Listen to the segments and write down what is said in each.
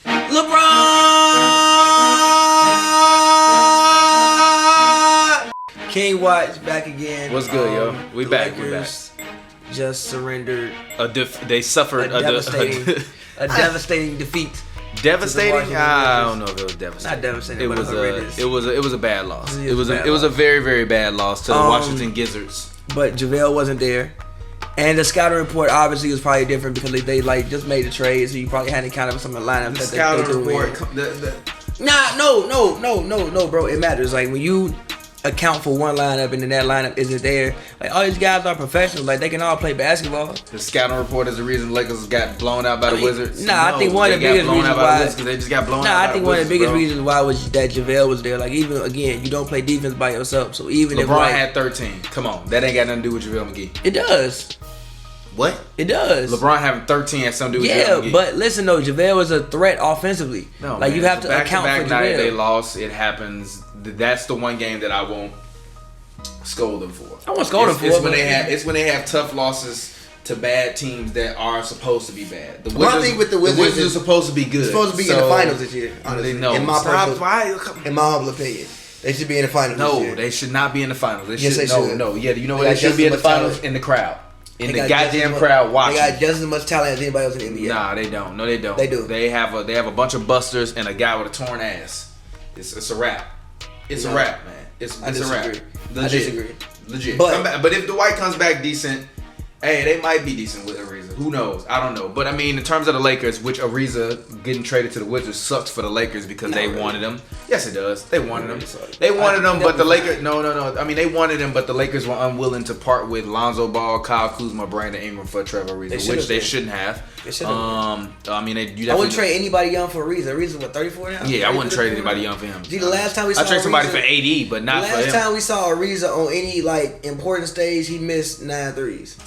LeBron! King Watts back again. What's good, yo? We back. Just surrendered. They suffered a devastating defeat. Devastating? I don't know if it was devastating. Not devastating. It was a bad loss. It was a very, very bad loss to the Washington Gizzards. But JaVale wasn't there. And the scouting report obviously was probably different because they like just made the trade, so you probably hadn't kind of some of the lineups. The scouting report. No, bro. It matters. Like when you account for one lineup and then that lineup isn't there, like all these guys are professionals. Like they can all play basketball. The scouting report is the reason Lakers got blown out by the Wizards. I think one of the biggest reasons why they just got blown out. I think one of the biggest reasons why was that JaVale was there. Like even again, you don't play defense by yourself. So even if LeBron had 13, come on, that ain't got nothing to do with JaVale McGee. It does. What? It does. LeBron having 13 has something to do with JaVale McGee. Yeah, but listen though, JaVale was a threat offensively. No, like you have to account for JaVale. Night they lost. It happens. That's the one game that I won't scold them for. I won't scold them for. It's when they have tough losses to bad teams that are supposed to be bad. The Wizards are supposed to be good. They're supposed to be in the finals this year. Honestly, no. In my humble opinion, they should be in the finals. No, this year. they should not be in the finals. Yes, they should. No. Yeah, you know what? They should be in the finals in the crowd. In the goddamn crowd watching. They got just as much talent as anybody else in the NBA. Nah, they don't. No, they don't. They do. They have a bunch of busters and a guy with a torn ass. It's a wrap. It's a wrap, man. It's a wrap. Legit. I disagree. Legit. But if Dwight comes back decent, hey, they might be decent with Ariza. Who knows? I don't know. But I mean, in terms of the Lakers, which Ariza getting traded to the Wizards sucks for the Lakers because they wanted him. Yes, it does. They wanted him. They wanted him, but the Lakers. No. I mean, they wanted him, but the Lakers were unwilling to part with Lonzo Ball, Kyle Kuzma, Brandon Ingram for Trevor Ariza, which they shouldn't have. They should have. I mean, I wouldn't trade anybody young for Ariza. Ariza, what, 34 now? Yeah, I wouldn't trade anybody young for him. See, the last time we saw I trade somebody for AD, but not for him. The last time we saw Ariza on any like important stage, he missed 9 threes.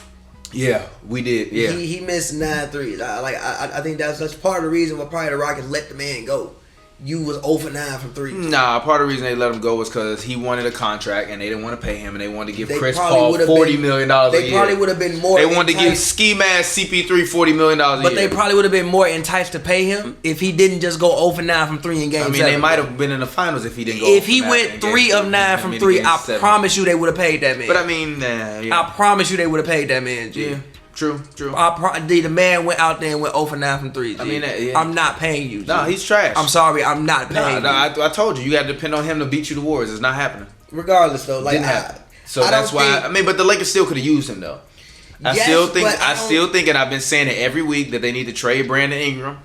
Yeah, we did. Yeah, he missed 9 threes. I think that's part of the reason why probably the Rockets let the man go. You was 0 for 9 from 3. Nah, part of the reason they let him go was because he wanted a contract and they didn't want to pay him and they wanted to give Chris Paul $40 million a year. They probably would have been more. They wanted to give ski mask CP3 $40 million a year. But they probably would have been more enticed to pay him if he didn't just go 0 for 9 from 3 in game 7. They might have been in the finals if he didn't go. If he went 3 of 9 from 3, I promise you they would have paid that man. But I mean, I promise you they would have paid that man. G. Yeah. True. The man went out there and went 0 for 9 from 3. G. I mean, I'm not paying you. G. No, he's trash. I'm sorry, I'm not paying you. I told you got to depend on him to beat you the Warriors. It's not happening. Regardless, though, didn't happen. So that's why. But the Lakers still could have used him though. I still think, and I've been saying it every week that they need to trade Brandon Ingram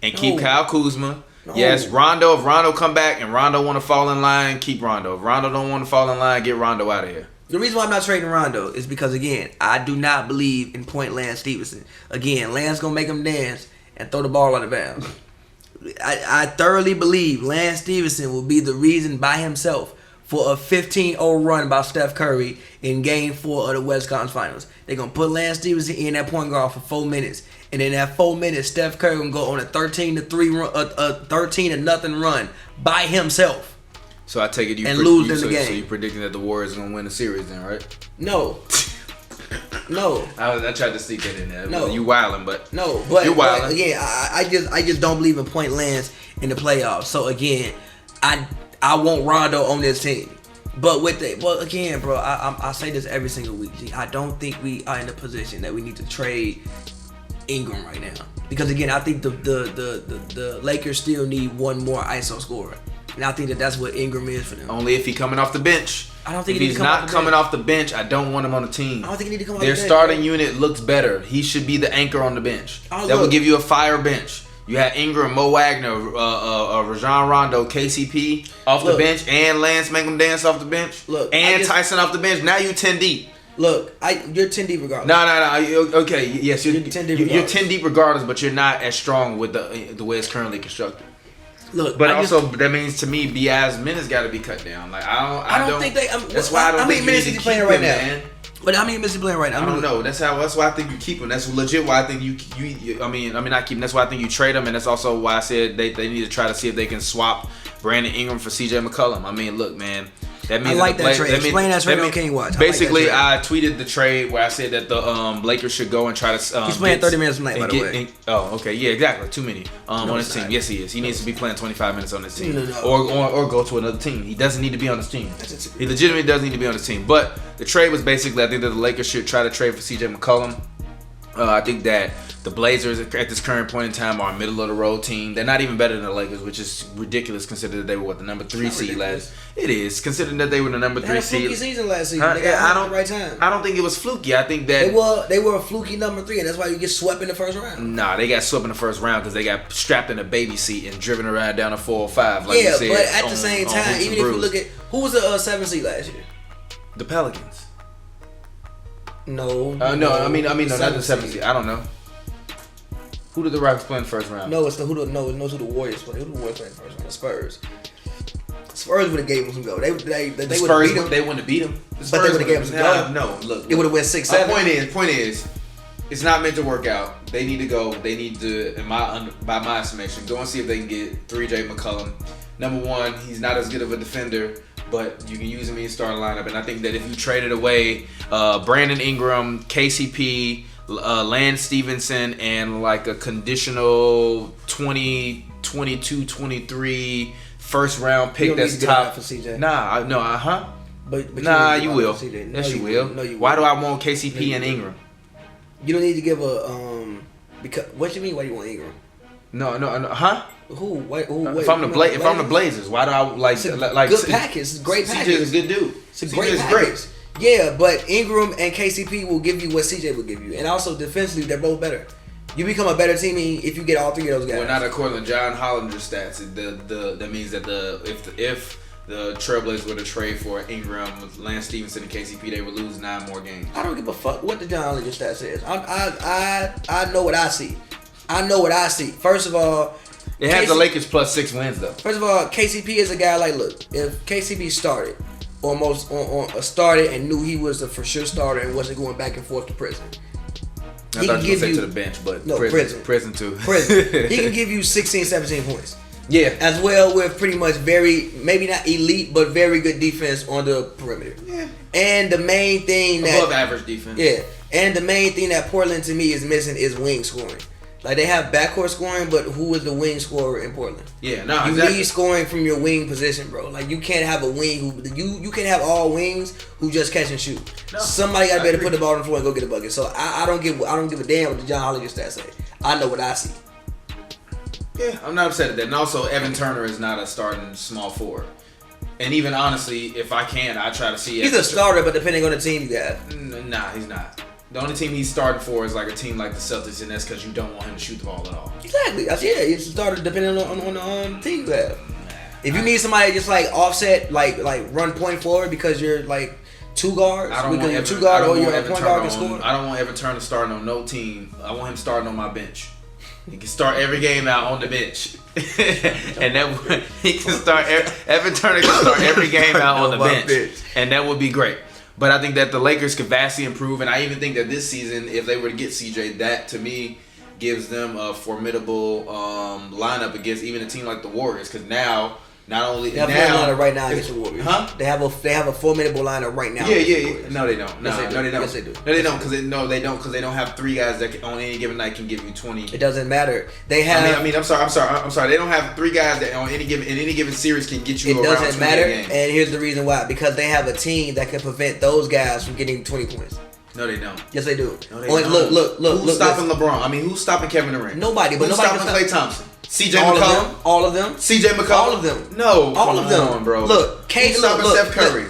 and keep Kyle Kuzma. No. Yes, Rondo. If Rondo come back and Rondo want to fall in line, keep Rondo. If Rondo don't want to fall in line, get Rondo out of here. The reason why I'm not trading Rondo is because, again, I do not believe in point Lance Stevenson. Again, Lance going to make him dance and throw the ball out of bounds. I thoroughly believe Lance Stevenson will be the reason by himself for a 15-0 run by Steph Curry in Game 4 of the West Conference Finals. They're going to put Lance Stevenson in that point guard for 4 minutes. And in that 4 minutes, Steph Curry going to go on a 13-0 run by himself. So I take it lose in the game. So you predicting that the Warriors are gonna win the series then, right? No. I tried to sneak that in there. No. You wilding, but no, but you're wilding. Again, I just don't believe in point Lance in the playoffs. So again, I want Rondo on this team. But again, bro, I say this every single week. G, I don't think we are in a position that we need to trade Ingram right now. Because again, I think the Lakers still need one more ISO scorer. And I think that's what Ingram is for them. Only if he's coming off the bench. I don't think if he's not coming off the bench, I don't want him on the team. I don't think he need to come off the bench. Their starting unit looks better. He should be the anchor on the bench. That would give you a fire bench. You have Ingram, Mo Wagner, Rajon Rondo, KCP off the bench, and Lance make him dance off the bench. Tyson off the bench. Now you 10 deep. Look, you're 10 deep regardless. No. Okay, yes, you're 10 deep regardless. You're 10 deep regardless, but you're not as strong with the way it's currently constructed. Look, but that means to me, Biaz's minutes got to be cut down. Like I don't think they. That's why I don't think minutes is he playing right now, man. But how many minutes is he playing right now? I don't know. That's why I think you keep him. That's legit why I think you. I mean not keep him. That's why I think you trade him, and that's also why I said they need to try to see if they can swap Brandon Ingram for CJ McCollum. I mean, look, man. That means I like that trade. Explain that trade on King Watch. Basically, I tweeted the trade where I said that the Lakers should go and try to. He's playing 30 minutes tonight, by the way. Okay, yeah, exactly. Too many on his team. Yes, he is. He needs to be playing 25 minutes on his team, No. or go to another team. He doesn't need to be on his team. He legitimately doesn't need to be on his team. But the trade was basically, I think that the Lakers should try to trade for CJ McCollum. I think that the Blazers at this current point in time are a middle of the road team. They're not even better than the Lakers, which is ridiculous considering that they were the number 3 seed last. It is considering that they were the number 3 seed. They had a fluky season last season. They got at the right time. I don't think it was fluky. I think that they were a fluky number 3, and that's why you get swept in the first round. Nah, they got swept in the first round because they got strapped in a baby seat and driven around down a 405. Like yeah, but at the same time, even if you look at who was the 7 seed last year, the Pelicans. No. No, not the 7 seed. I don't know. Who did the Rockets play in the first round? No, it's who the Warriors play. Who the Warriors play in the first round? The Spurs. Spurs would have gave them some go. They would have beat them. They wouldn't have beat them. But they would have gave them some go. No, look. It would have went 6-7. Point is, it's not meant to work out. They need to go. They need to, by my estimation, go and see if they can get 3J McCollum. Number one, he's not as good of a defender, but you can use him in your starting lineup. And I think that if you traded away Brandon Ingram, KCP, Lance Stevenson, and like a conditional 2022, 23 first round pick that's top for CJ. But you will. Yes, you will. No, you Why do I want KCP and Ingram? You don't need to give a because what you mean? Why do you want Ingram? No. Who? If I'm the Blazers, why do I like good package? It's a great package. CJ is a good dude. It's a great package. Yeah, but Ingram and KCP will give you what CJ will give you, and also defensively, they're both better. You become a better team if you get all 3 of those guys. Well, not according to John Hollinger's stats. That means that if the Trailblazers were to trade for Ingram with Lance Stevenson and KCP, they would lose 9 more games. I don't give a fuck what the John Hollinger stats says. I know what I see. First of all, it has the Lakers plus 6 wins though. First of all, KCP is a guy like, look, if KCP started started and knew he was a for sure starter and wasn't going back and forth to prison. I thought you were saying to the bench, but no, prison too. Prison. He can give you 16, 17 points. Yeah. As well with pretty much maybe not elite, but very good defense on the perimeter. Yeah. And the main thing above average defense. Yeah. And the main thing that Portland to me is missing is wing scoring. Like they have backcourt scoring, but who is the wing scorer in Portland? Yeah, no, you need scoring from your wing position, bro. Like you can't have a wing who you can have all wings who just catch and shoot. No, somebody got to be able to put the ball on the floor and go get a bucket. So I don't give a damn what the John Hollinger stats say. I know what I see. Yeah, I'm not upset at that. And also, Evan Turner is not a starting small forward. And even honestly, if I can, I try to see. He's a starter, but depending on the team you got. Nah, he's not. The only team he's starting for is like a team like the Celtics, and that's because you don't want him to shoot the ball at all. Exactly. He's a starter depending on the team you have. If you need somebody just like offset, like run point forward because you're like 2 guards, I don't want you're Evan, 2 guard or you're a point guard can score. I don't want Evan Turner starting on no team. I want him starting on my bench. He can start every game out on the bench, and that he can start. Evan Turner can start every game out on the bench, and that would be great. But I think that the Lakers could vastly improve, and I even think that this season, if they were to get CJ, that to me gives them a formidable lineup against even a team like the Warriors. Because now, not only they have a lineup right now against the Warriors, huh? They have a formidable lineup right now. Yeah. No, they don't. No, they don't. Yes, they do. No, they don't. Because they don't have 3 guys that on any given night can give you 20. It doesn't matter. They have. I'm sorry. They don't have 3 guys that on any given series can get you. It doesn't matter. And here's the reason why: because they have a team that can prevent those guys from getting 20 points. No, they don't. Yes, they do. No, they don't. Look. Who's stopping LeBron? I mean, who's stopping Kevin Durant? Nobody. But who's nobody stopping Klay Thompson? CJ all McCollum? All of them. CJ McCollum? All of them. No. All of them. On, bro. Look, who's stopping Steph Curry?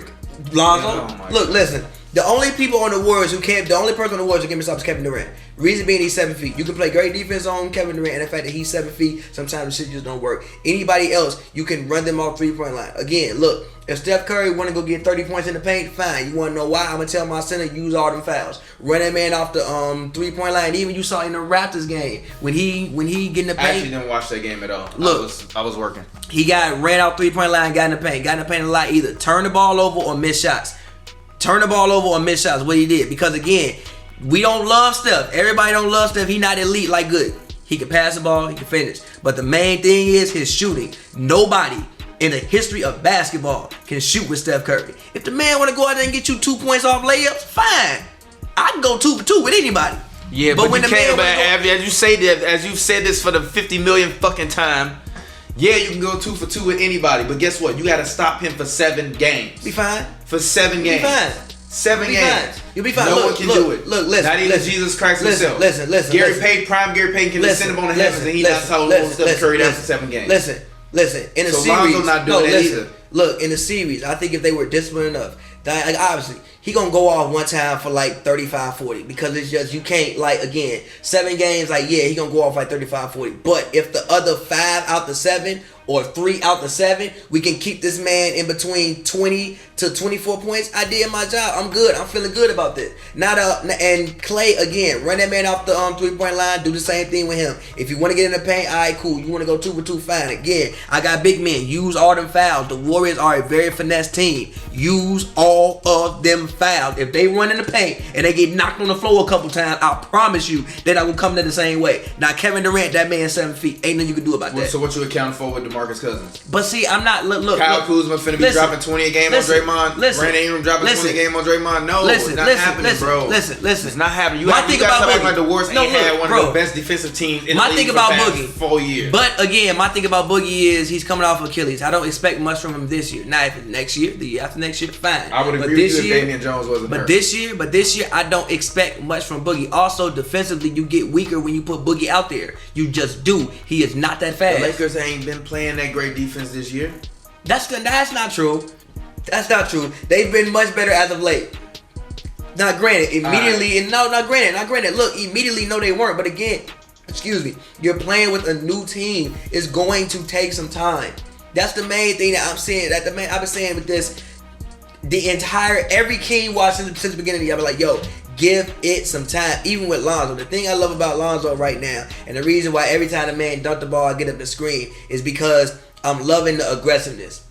Lonzo. Look, listen. The only people on the Warriors the only person on the Warriors who can stop is Kevin Durant. Reason being, he's 7 feet. You can play great defense on Kevin Durant, and the fact that he's 7 feet, sometimes the shit just don't work. Anybody else, you can run them off 3-point line. Again, look, if Steph Curry want to go get 30 points in the paint, fine. You want to know why? I'm gonna tell my center use all them fouls. Run that man off the 3-point line. Even you saw in the Raptors game when he get in the paint. I actually didn't watch that game at all. Look, I was working. He ran out 3-point line, got in the paint. Got in the paint a lot. Either turn the ball over or miss shots. Turn the ball over or miss shots. What he did, because again, we don't love Steph. Everybody don't love Steph. He not elite like good. He can pass the ball. He can finish. But the main thing is his shooting. Nobody in the history of basketball can shoot with Steph Curry. If the man want to go out there and get you 2 points off layups, fine. I can go 2 for 2 with anybody. Yeah, but when you the can't. man But as you say that, as you've said this for the 50 million fucking time, yeah, you can go 2 for 2 with anybody. But guess what? You got to stop him for 7 games. Be fine. For 7 games. Be fine. 7 games. You'll be fine. No one can do it. Look, listen. Not even Jesus Christ himself. Listen. Gary Payton can descend upon the heavens and he not told Steph Curry down for 7 games. Listen. In the So series, Lonzo not doing that either. Look, in the series, I think if they were disciplined enough, like obviously he gonna go off one time for like 35, 40 because it's just you can't like again 7 games like yeah he gonna go off like 35, 40. But if the other 5 out the 7 or 3 out the 7, we can keep this man in between 20 to 24 points. I did my job. I'm good. I'm feeling good about this. And Clay again, run that man off the 3-point line. Do the same thing with him. If you want to get in the paint, all right, cool. You want to go 2 for 2, fine. Again, I got big men. Use all them fouls. The Warriors are a very finesse team. Use all of them fouls. If they run in the paint and they get knocked on the floor a couple times, I promise you they're not gonna come in the same way. Now Kevin Durant, that man 7 feet. Ain't nothing you can do about that. So what you account for with DeMarcus Cousins? But see, I'm not. Look. Kyle Kuzma finna be dropping 20 a game on Draymond. Brandon Ingram dropping 20 a game on Draymond. No, it's not happening, bro. Listen. It's not happening. You My got thing to about act Boogie. like the worst ain't had one of the best defensive teams in the league for the past 4 years. But again, my thing about Boogie is he's coming off Achilles. I don't expect much from him this year. Now, if it's next year, the year after next year, fine. I would agree with you if Damian Jones wasn't hurt. But this year, I don't expect much from Boogie. Also, defensively, you get weaker when you put Boogie out there. You just do. He is not that fast. The Lakers ain't been playing that great defense this year. That's not true. That's not true. They've been much better as of late. Now, granted, immediately, and not granted. Look, immediately, no, they weren't. But again, excuse me, you're playing with a new team. It's going to take some time. That's the main thing that I'm saying. I've been saying with this, every King watch since the beginning of the year. I've been like, yo, give it some time. Even with Lonzo, the thing I love about Lonzo right now, and the reason why every time the man dunk the ball, I get up to scream, is because I'm loving the aggressiveness.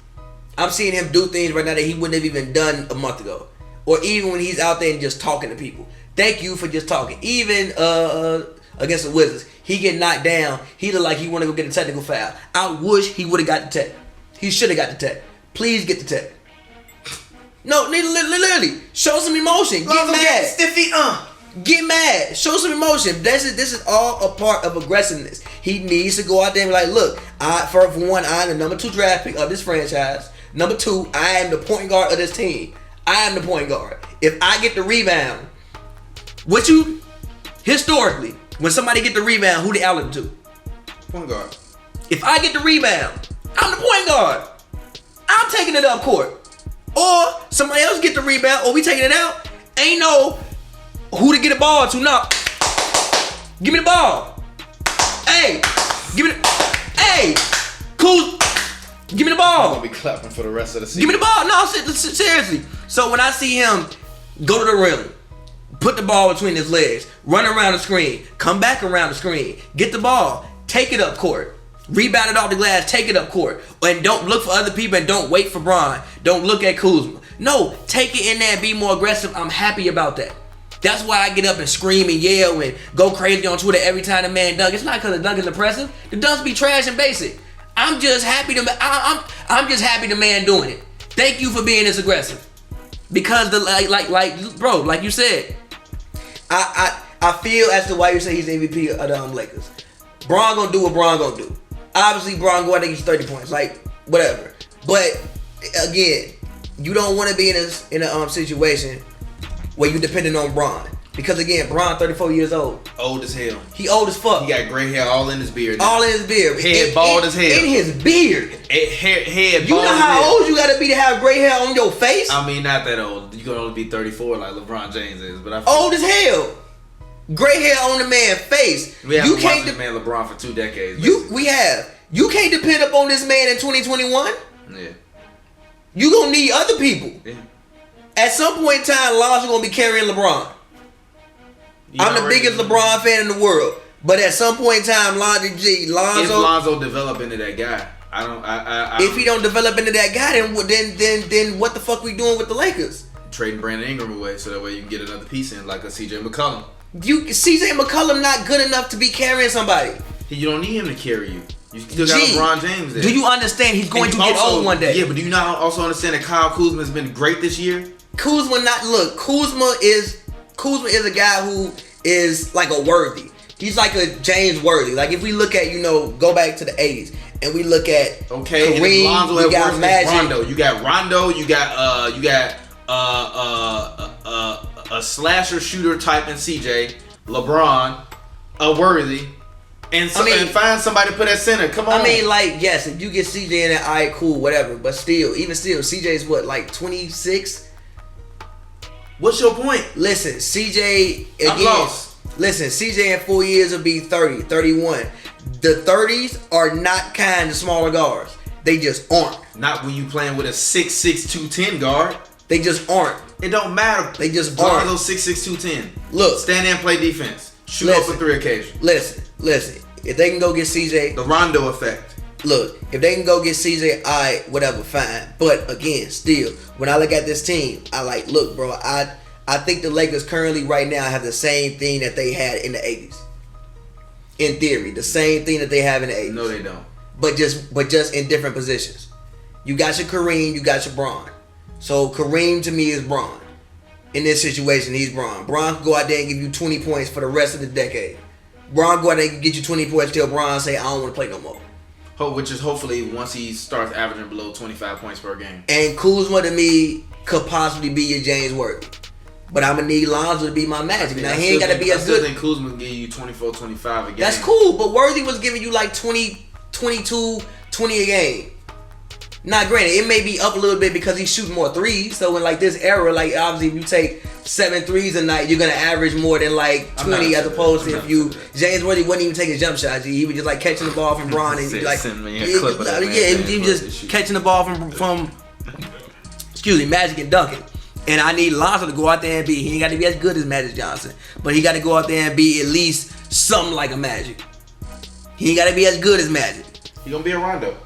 I'm seeing him do things right now that he wouldn't have even done a month ago. Or even when he's out there and just talking to people. Thank you for just talking. Even against the Wizards, he get knocked down. He look like he want to go get a technical foul. I wish he would have got the tech. He should have got the tech. Please get the tech. No, literally, show some emotion. Get mad. Stiffy, Get mad. Show some emotion. This is all a part of aggressiveness. He needs to go out there and be like, look, for one, I am the number 2 draft pick of this franchise. Number 2, I am the point guard of this team. I am the point guard. If I get the rebound, historically, when somebody get the rebound, who they outlet to? Point guard. If I get the rebound, I'm the point guard. I'm taking it up court. Or somebody else get the rebound, or we taking it out. Ain't no who to get the ball to. No. Give me the ball. Hey. Hey. Cool. Give me the ball. I'm gonna be clapping for the rest of the season. Give me the ball. No, seriously. So when I see him go to the rim, put the ball between his legs, run around the screen, come back around the screen, get the ball, take it up court, rebound it off the glass, take it up court, and don't look for other people and don't wait for Bron. Don't look at Kuzma. No, take it in there and be more aggressive. I'm happy about that. That's why I get up and scream and yell and go crazy on Twitter every time the man dunk. It's not because the dunk is impressive. The dunks be trash and basic. I'm just happy I'm just happy the man doing it. Thank you for being this aggressive. Because bro, like you said, I feel as to why you say he's the MVP of the Lakers. Bron gonna do what Bron gonna do. Obviously, Bron go out there and get 30 points, like whatever. But again, you don't want to be in a situation where you depending on Bron. Because again, Bron 34 years old. Old as hell. He old as fuck. He got gray hair all in his beard. All in his beard. Head bald as hell. In his beard. Head bald. You know how old you gotta be to have gray hair on your face? I mean, not that old. You can only be 34 like LeBron James is. But old as hell. Gray hair on the man's face. We haven't watched this man LeBron for 2 decades. We have. You can't depend upon this man in 2021. Yeah. You gonna need other people. Yeah. At some point in time, Lonzo gonna be carrying LeBron. I'm the biggest LeBron fan in the world. But at some point in time, Lonzo. If Lonzo develop into that guy, if he don't develop into that guy, then what the fuck we doing with the Lakers? Trading Brandon Ingram away so that way you can get another piece in, like a CJ McCollum. CJ McCollum not good enough to be carrying somebody. You don't need him to carry you. You still got LeBron James there. Do you understand he's going to get old one day? Yeah, but do you not also understand that Kyle Kuzma has been great this year? Kuzma is a guy who is like a Worthy. He's like a James Worthy. Like if we look at, go back to the 80s and we look at Kareem, Lonzo we got Magic. Rondo. You got Rondo, you got a slasher shooter type in CJ, LeBron, a Worthy, and find somebody to put at center. Come on. Yes, if you get CJ in there, all right, cool, whatever. But still, CJ's what, like 26? What's your point? Listen, CJ again. I'm lost. Listen, CJ in 4 years will be 30, 31. The 30s are not kind of smaller guards. They just aren't. Not when you playing with a 6'6", 210 guard. They just aren't. It don't matter. They just aren't. aren't. 6'6", 210. Look. Stand there and play defense. Shoot up for 3 occasions. Listen. If they can go get CJ. The Rondo effect. Look, if they can go get CJ, whatever, fine. But again, still, when I look at this team, look, bro, I think the Lakers currently right now have the same thing that they had in the 80s. In theory, the same thing that they have in the 80s. No, they don't. But just in different positions. You got your Kareem, you got your Bron. So Kareem to me is Bron. In this situation, he's Bron. Bron can go out there and give you 20 points for the rest of the decade. Bron go out there and get you 20 points till Bron say, I don't want to play no more. Which is hopefully once he starts averaging below 25 points per game. And Kuzma to me could possibly be your James Worthy. But I'm going to need Lonzo to be my Magic. Now, he ain't got to be as good. I still think Kuzma can give you 24, 25 a game. That's cool, but Worthy was giving you like 20, 22, 20 a game. Now, granted, it may be up a little bit because he's shooting more threes. So in like this era, like obviously if you take 7 threes a night, you're going to average more than like 20 as opposed to if you... James Worthy wouldn't even take his jump shots. He was just like catching the ball from Bron and like... he was just catching the ball from Magic and dunking. And I need Lonzo to go out there and be... He ain't got to be as good as Magic Johnson. But he got to go out there and be at least something like a Magic. He ain't got to be as good as Magic. He going to be a Rondo.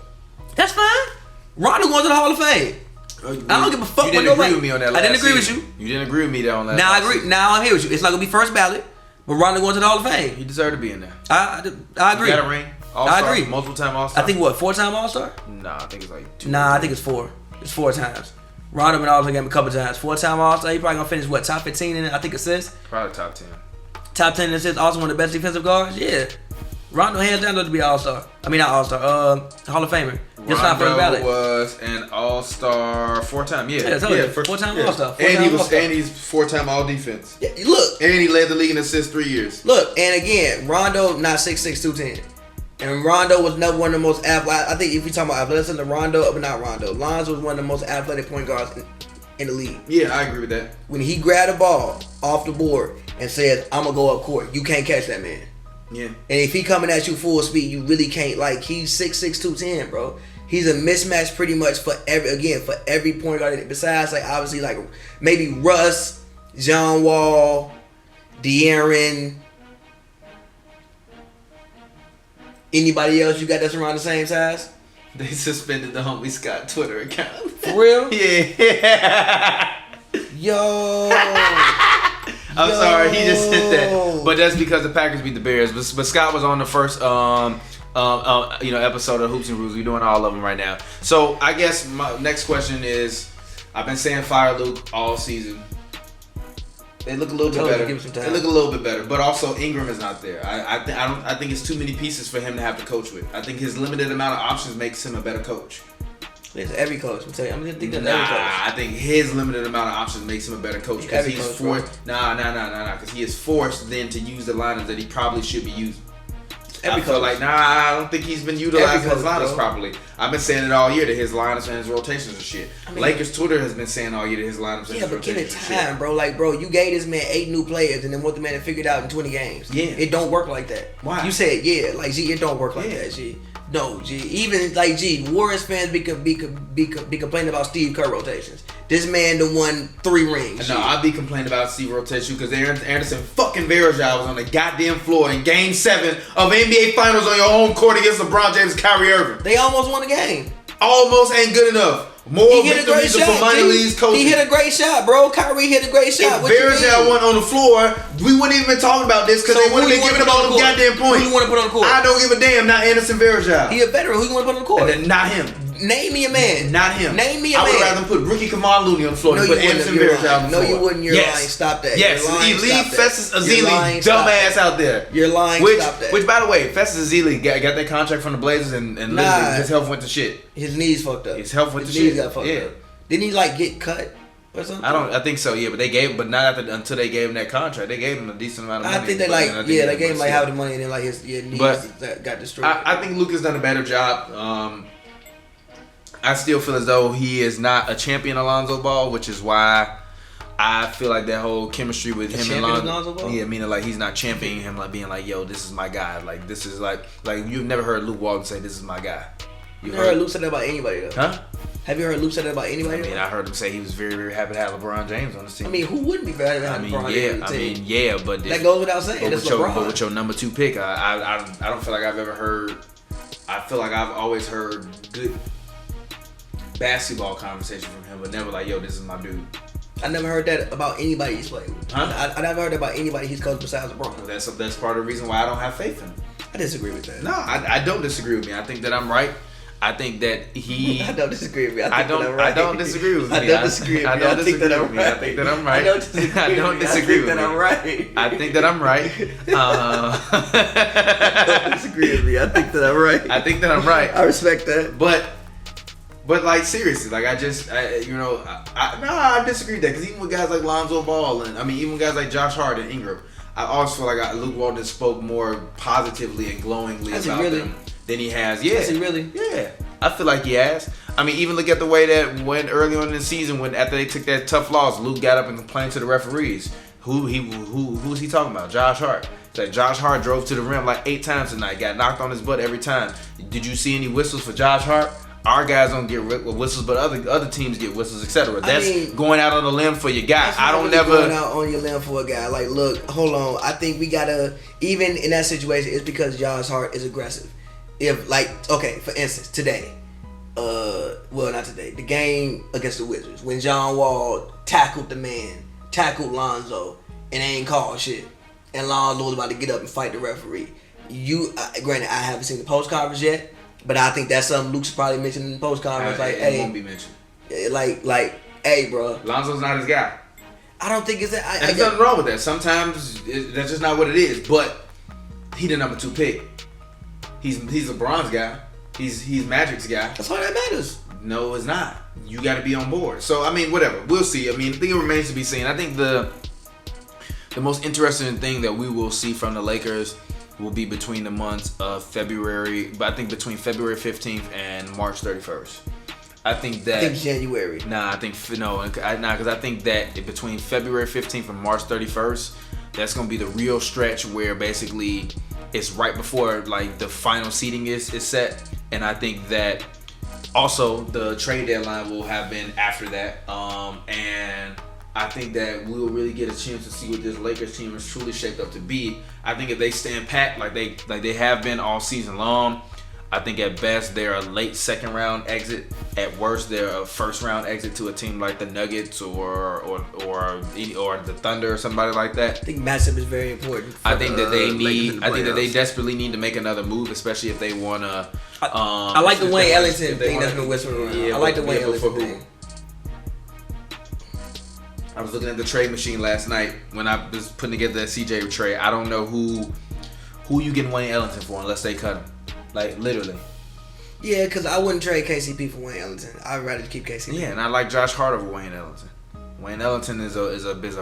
That's fine. Rondo going to the Hall of Fame. I don't give a fuck what nobody... You didn't agree with me on that last I didn't agree season. with you. You didn't agree with me on that. Now I agree. Now I'm here with you. It's not going to be first ballot, but Rondo going to the Hall of Fame. He deserved to be in there. I agree. He got a ring. All-star, I agree. Multiple time All-Star. I think what, 4-time All-Star? Nah, I think it's like 2. Nah, I think it's 4. It's 4 times. Rondo been All-Star game a couple times. 4-time All-Star. He probably going to finish what, top 15 in it, I think assists? Probably top 10. Top 10 assists, also one of the best defensive guards? Yeah. Rondo hands down to be an All-Star. I mean, not All-Star, Hall of Famer. Just not first ballot. Was an All-Star 4-time, yeah. 4-time All-Star. And he's 4-time All-Defense. Yeah, look. And he led the league in assists 3 years. Look, and again, Rondo not 6'6", 210. And Rondo was never one of the most athletic. I think if we talking about athleticism, Rondo, but not Rondo. Lonzo was one of the most athletic point guards in the league. Yeah, I agree with that. When he grabbed the ball off the board and says, I'm going to go up court, you can't catch that man. Yeah. And if he coming at you full speed, you really can't. Like, he's 6'6", 210, bro. He's a mismatch pretty much for every point guard. Besides, like, obviously, like, maybe Russ, John Wall, De'Aaron. Anybody else you got that's around the same size? They suspended the Homie Scott Twitter account. For real? Yeah. Yo. I'm sorry, he just said that. But that's because the Packers beat the Bears. But Scott was on the first episode of Hoops and Brews. We're doing all of them right now. So I guess my next question is, I've been saying fire Luke all season. They look a little bit better. They look a little bit better, but also Ingram is not there. I think it's too many pieces for him to have to coach with. I think his limited amount of options makes him a better coach. It's every coach. I'm telling you, I'm gonna think that's every coach. I think his limited amount of options makes him a better coach because he's forced. Because he is forced then to use the lineups that he probably should be using. I feel like I don't think he's been utilizing his lineups properly. I've been saying it all year that his lineups and his rotations are shit. Lakers Twitter has been saying all year that his lineups and his rotations are shit. Yeah, but give it time, bro. Like, bro, you gave this man 8 new players and then want the man to figure it out in 20 games. Yeah, it don't work like that. Why? You said like G, it don't work like that, G. No, G. Even like G, Warriors fans be complaining about Steve Kerr rotations. This man done won 3 rings. No, I'd be complaining about Steve rotation because Anderson fucking Varejao was on the goddamn floor in Game 7 of NBA Finals on your home court against LeBron James and Kyrie Irving. They almost won the game. Almost ain't good enough. More He hit a great victories shot. for minor leagues coaching. He hit a great shot, bro. Kyrie hit a great shot. If Varejao went on the floor, we wouldn't even been talking about this because they wouldn't have been giving up all them goddamn points. Who you want to put on the court? I don't give a damn. Not Anderson Varejao. He a veteran. Who you want to put on the court? And then not him. Name me a man. Not him. Name me a I man. would rather put Ricky Kamar Looney on the floor No, than you put Anderson wouldn't. Varejao on the floor. No, you wouldn't. You're lying. Stop that. Yes. You're lying. Leave Stop that. Festus Ezeli dumbass out there. You're lying. Stop that. Which, by the way, Festus Ezeli got that contract from the Blazers and literally his health went to shit. His knees fucked up. His health went to His knees shit. got fucked up. Didn't he get cut or something? I think so. Yeah, but they gave, but not until they gave him that contract. They gave him a decent amount of money. I think they gave him half the money and then his knees got destroyed. I think Luka's done a better job. I still feel as though he is not a champion Alonzo Ball, which is why I feel like that whole chemistry with him and Lonzo Ball. Yeah, meaning he's not championing him, being yo, this is my guy. This is like you've never heard Luke Walton say this is my guy. You heard Luke say that about anybody though? Huh? Have you heard Luke say that about anybody? I heard him say he was very, very happy to have LeBron James on the team. Who wouldn't be very happy to have LeBron James on the team? But that goes without saying. But with your number 2 pick, I don't feel like I've ever heard. I feel like I've always heard good basketball conversation from him, but never yo, this is my dude. I never heard that about anybody he's played with. Huh? I never heard that about anybody he's coached besides LeBron. That's part of the reason why I don't have faith in him. I disagree with that. No, I don't disagree with me. I think that I'm right. I think that he. I don't disagree with me. I don't disagree with me. I don't disagree with me. I think that I'm right. I think that I'm right. I don't disagree with me. I don't disagree with me. I think that I'm right. I think that I'm right. Don't disagree with me. I think that I'm right. I think that I'm right. I respect that. But seriously, I disagree with that because even with guys like Lonzo Ball and even with guys like Josh Hart and Ingram, I always feel like Luke Walton spoke more positively and glowingly about them than he has. Yeah. Is he really? Yeah. I feel like he has. Even look at the way that when early on in the season, after they took that tough loss, Luke got up and complained to the referees. Who's he talking about? Josh Hart. It's like Josh Hart drove to the rim 8 times tonight, got knocked on his butt every time. Did you see any whistles for Josh Hart? Our guys don't get whistles, but other teams get whistles, etc. That's going out on a limb for your guy. I don't never going out on your limb for a guy. Look, hold on. I think we gotta even in that situation. It's because Josh Hart is aggressive. If for instance, today, not today, the game against the Wizards when John Wall tackled Lonzo, and they ain't called shit, and Lonzo was about to get up and fight the referee. Granted, I haven't seen the post conference yet. But I think that's something Luke's probably mentioned in the post conference. It won't be mentioned. Hey, bro. Lonzo's not his guy. I don't think it's that. There's nothing wrong with that. Sometimes that's just not what it is. But he the number 2 pick. He's LeBron's guy. He's Magic's guy. That's all that matters. No, it's not. You got to be on board. So whatever. We'll see. I think it remains to be seen. I think the most interesting thing that we will see from the Lakers will be between the months of February, but I think between February 15th and March 31st. I think January. Because I think that between February 15th and March 31st, that's going to be the real stretch where basically it's right before the final seating is set. And I think that also the trade deadline will have been after that. And I think that we'll really get a chance to see what this Lakers team is truly shaped up to be. I think if they stand pat like they have been all season long, I think at best they're a late second round exit. At worst, they're a first round exit to a team like the Nuggets or the Thunder or somebody like that. I think matchup is very important. I think that they desperately need to make another move, especially if they want to. I like the Wayne Ellington thing that's been whispered around. I like the Wayne Ellington thing. I was looking at the trade machine last night when I was putting together that CJ trade. I don't know who you getting Wayne Ellington for unless they cut him. Literally. Yeah, because I wouldn't trade KCP for Wayne Ellington. I'd rather keep KCP. Yeah, and I like Josh Hart over Wayne Ellington. Wayne Ellington is a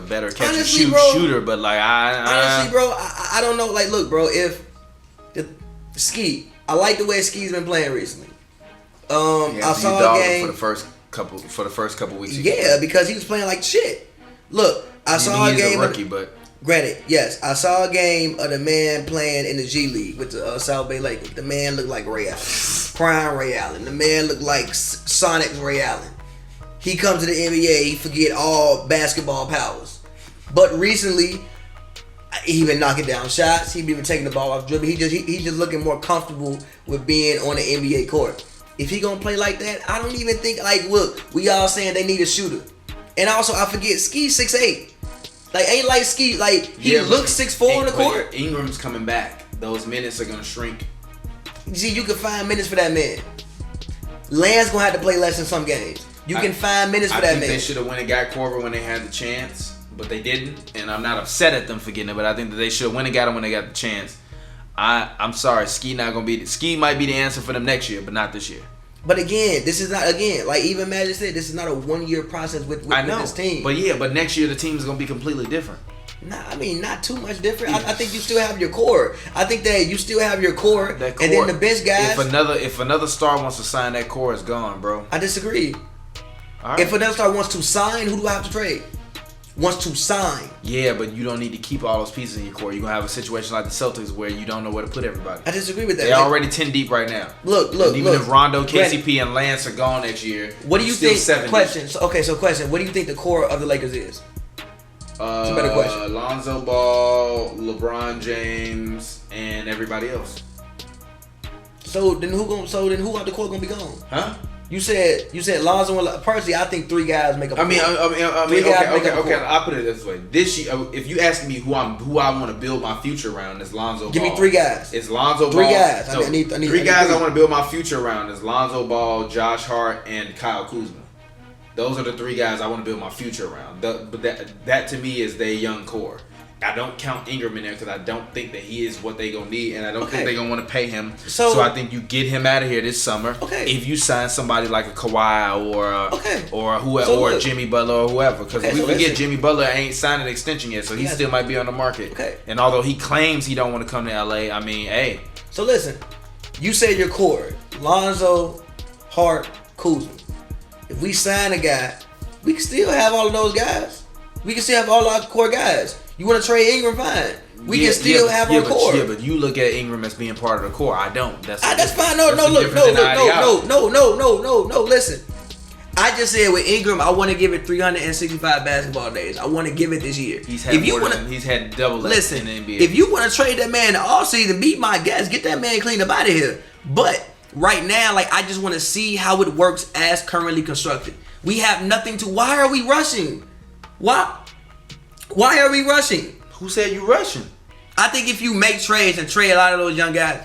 better catch and honestly, shoot shooter, but honestly, bro, I don't know. Look, bro, if the Ski, I like the way Ski's been playing recently. I saw a game for the first couple weeks. Yeah, because he was playing like shit. Look, I saw a game. He's a rookie, but granted, yes, I saw a game of the man playing in the G League with the South Bay Lakers. The man looked like Ray Allen, prime Ray Allen. The man looked like Sonic's Ray Allen. He comes to the NBA, he forget all basketball powers. But recently, he been knocking down shots. He been taking the ball off dribble. He's just looking more comfortable with being on the NBA court. if he gonna play like that, I don't even think look, we all saying they need a shooter. And also I forget Ski 6'8". Ain't like Ski he looks 6'4" on the court. Ingram's coming back. Those minutes are gonna shrink. See, you can find minutes for that man. Lance gonna have to play less in some games. You can find minutes for that man. I think they should have went and got Korver when they had the chance, but they didn't. And I'm not upset at them for getting it, but I think that they should have went and got him when they got the chance. I'm sorry, Ski might be the answer for them next year, but not this year. But again, this is not even Magic said, this is not a 1 year process with this team. But next year the team is gonna be completely different. Nah, I mean not too much different. I think you still have your core. I think that you still have your core, and then the bench guys. If another star wants to sign, that core is gone, bro. I disagree. All right. If another star wants to sign, who do I have to trade? Wants to sign. Yeah, but you don't need to keep all those pieces in your core. You're gonna have a situation like the Celtics where you don't know where to put everybody. I disagree with that. They're already 10 deep right now. Look. Even if Rondo, KCP, and Lance are gone next year, what do you think? 7 Question. Question. What do you think the core of the Lakers is? It's a better question. Lonzo Ball, LeBron James, and everybody else. So then who out the court gonna be gone? Huh? You said Lonzo. Personally, I think 3 guys make up. Okay. I'll put it this way. This year, if you ask me who I want to build my future around, is Lonzo Ball. Give me 3 guys. It's Lonzo 3 Ball. guys. So I need 3 guys I want to build my future around is Lonzo Ball, Josh Hart, and Kyle Kuzma. Those are the 3 guys I want to build my future around. But that to me is their young core. I don't count Ingram in there because I don't think that he is what they gonna need, and I don't think they're gonna want to pay him. So I think you get him out of here this summer. Okay. If you sign somebody like a Kawhi or whoever or Jimmy Butler or whoever, because we forget Jimmy Butler ain't signed an extension yet, so he still might be on the market. Okay. And although he claims he don't want to come to LA, I mean, hey. So listen, you said your core: Lonzo, Hart, Kuzma. If we sign a guy, we can still have all of those guys. We can still have all our core guys. You want to trade Ingram? Fine. We can still have our core. Yeah, but you look at Ingram as being part of the core. I don't. That's fine. No. Listen, I just said with Ingram, I want to give it 365 basketball days. I want to give it this year. He's had double that in the NBA. If you want to trade that man all season, beat my guess, get that man cleaned up out of here. But right now, I just want to see how it works as currently constructed. We have nothing to. Why are we rushing? Why are we rushing? Who said you rushing? I think if you make trades and trade a lot of those young guys,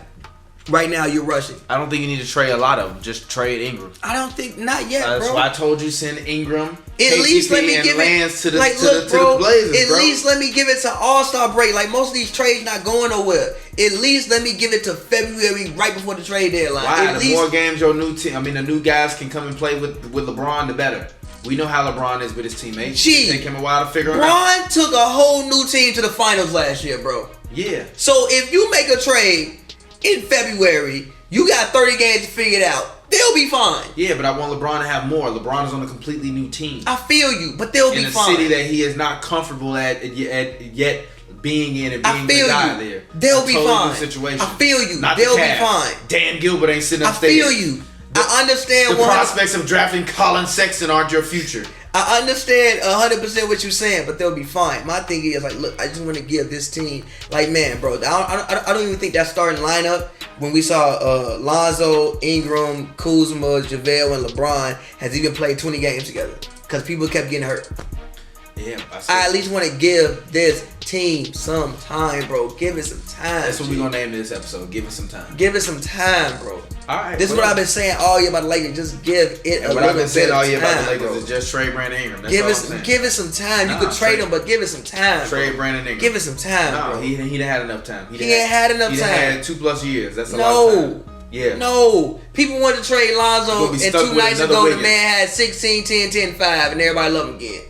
right now you're rushing. I don't think you need to trade a lot of them. Just trade Ingram. I don't think not yet, bro. That's why I told you send Ingram. At least let me give it to the Blazers, At least let me give it to All-Star break. Most of these trades not going nowhere. At least let me give it to February, right before the trade deadline. Why? The more games your new team, the new guys can come and play with LeBron, the better. We know how LeBron is with his teammates. It take him a while to figure it out. LeBron took a whole new team to the finals last year, bro. Yeah. So if you make a trade in February, you got 30 games to figure it out. They'll be fine. Yeah, but I want LeBron to have more. LeBron is on a completely new team. I feel you, but they'll be fine. In a city that he is not comfortable at yet being in and being the guy there. They'll be fine. New situation. I feel you. They'll be fine. Dan Gilbert ain't sitting upstairs. I feel you. I understand the prospects of drafting Colin Sexton aren't your future. I understand 100% what you're saying, but they'll be fine. My thing is look, I just want to give this team man, bro. I don't even think that starting lineup when we saw Lonzo, Ingram, Kuzma, JaVale, and LeBron has even played 20 games together because people kept getting hurt. Yeah, I at least want to give this team some time, bro. Give it some time. That's what we're gonna name this episode. Give it some time. Give it some time, bro. All right. This is what I've been saying all year about the Lakers. Just give it a little bit of time. What I've been saying all year about the Lakers is just trade Brandon Ingram. That's give all I'm saying. Give it some time. You could trade him, but give it some time. Trade Brandon Ingram. Give it some time, bro. He didn't had enough time. He ain't had enough time. He had 2+ years. That's a lot of time. Yeah. No. People wanted to trade Lonzo, and 2 nights ago the man had 16, 10, 10, 5, and everybody loved him again.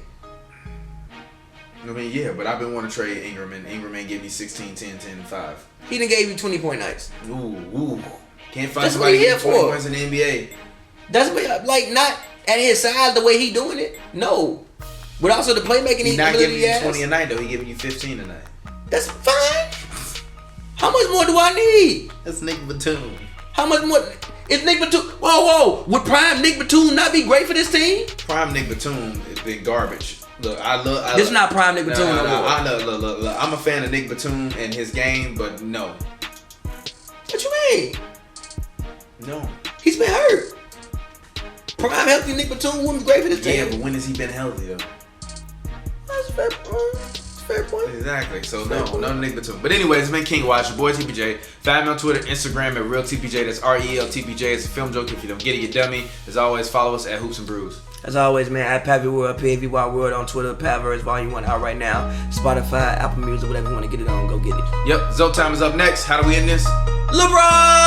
Yeah, but I've been wanting to trade Ingram, and Ingram ain't give me 16, 10, 10, and 5. He done gave you 20-point nights. Ooh. Can't find somebody getting 20 points in the NBA. That's what, not at his size the way he doing it. No. But also the playmaking he's not giving you 20 a night, though. He giving you 15 a night. That's fine. How much more do I need? That's Nick Batum. How much more? Is Nick Batum? Whoa. Would prime Nick Batum not be great for this team? Prime Nick Batum has been garbage. Look, this is not prime Nick Batum. Look. I'm a fan of Nick Batum and his game, but no. What you mean? No. He's been hurt. prime healthy Nick Batum wouldn't be great for this team. Yeah, but when has he been healthy though? That's a fair point. Exactly. So no Nick Batum. But anyways, it's been King Watch, your boy TPJ. Find me on Twitter, Instagram at RealTPJ. That's RELTPJ. It's a film joke. If you don't get it, you dummy. As always, follow us at Hoops and Brews. As always, man, at Pavy World, Pavy World on Twitter, Paverse Volume 1 out right now. Spotify, Apple Music, whatever you want to get it on, go get it. Yep, Zoe time is up next. How do we end this? LeBron!